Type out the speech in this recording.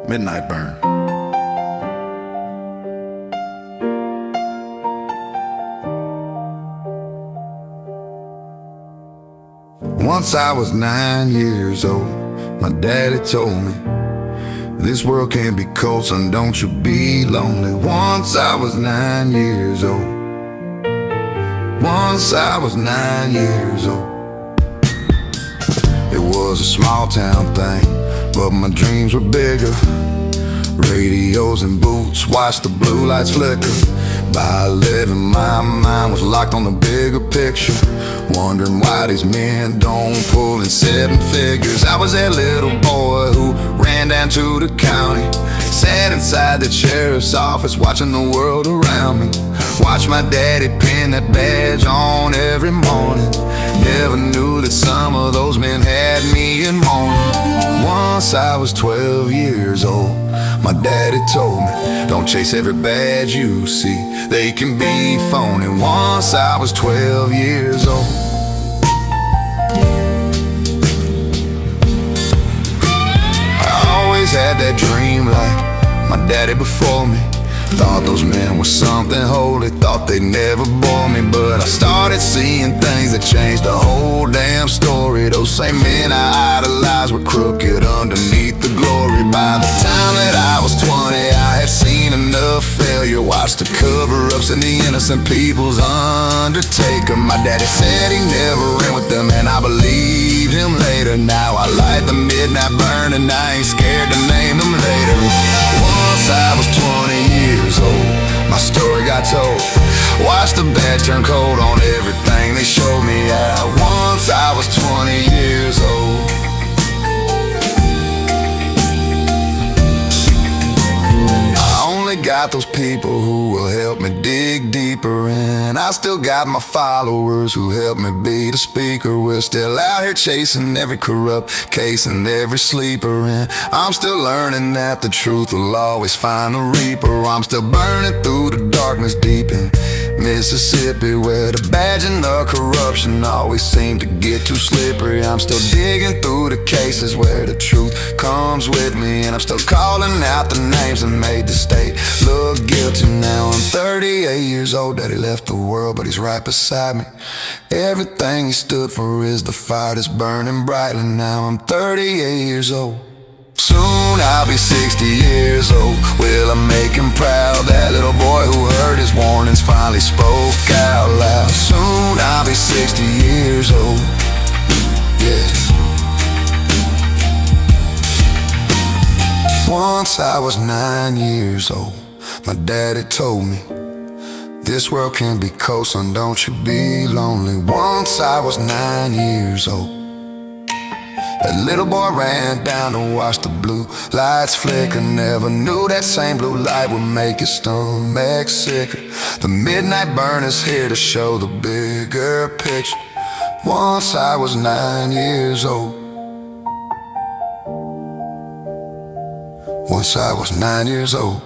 Midnightburn. Once I was 9 years old, my daddy told me, this world can be cold, son, don't you be lonely. Once I was 9 years old. Once I was 9 years old. It was a small town thing, but my dreams were bigger. Radios and boots, watch the blue lights flicker. By 11, my mind was locked on the bigger picture, wondering why these men don't pull in 7 figures. I was that little boy who ran down to the county, sat inside the sheriff's office, watching the world around me. Watched my daddy pin that badge on every morning. Never knew that some of those men had me in mourning. Once I was 12 years old, my daddy told me, don't chase every badge you see, they can be phony. Once I was 12 years old. I always had that dream like my daddy before me. Thought those men were something holy, thought they'd never bore me. But I started seeing things that changed the whole damn story. Those same men I idolized were crooked underneath the glory. By the time that I was 20, I had seen enough failure, watched the cover-ups and the innocent people's undertaker. My daddy said he never ran with them, and I believed him later. Now I light the midnight burn, and I ain't scared to name them later. Once I was 20 years old, my story got told. Watched the bad turn cold on everything they showed me. Once I was 20 years old. Got those people who will help me dig deeper in. I still got my followers who help me be the speaker. We're still out here chasing every corrupt case and every sleeper in. I'm still learning that the truth will always find the reaper. I'm still burning through the darkness deep in Mississippi, where the badge and the corruption always seem to get too slippery. I'm still digging through the cases where the truth comes with me, and I'm still calling out the names that made the state look guilty. Now I'm 38 years old, daddy left the world, but he's right beside me. Everything he stood for is the fire that's burning brightly. Now I'm 38 years old. Soon I'll be 60 years old. Will I make him proud? That little boy who heard his warnings finally spoke out loud. Soon I'll be 60 years old. Yeah. Once I was 9 years old, my daddy told me, this world can be cold, son, don't you be lonely. Once I was 9 years old, that little boy ran down to watch the blue lights flicker. Never knew that same blue light would make his stomach sicker. The midnight burn is here to show the bigger picture. Once I was 9 years old. Once I was 9 years old.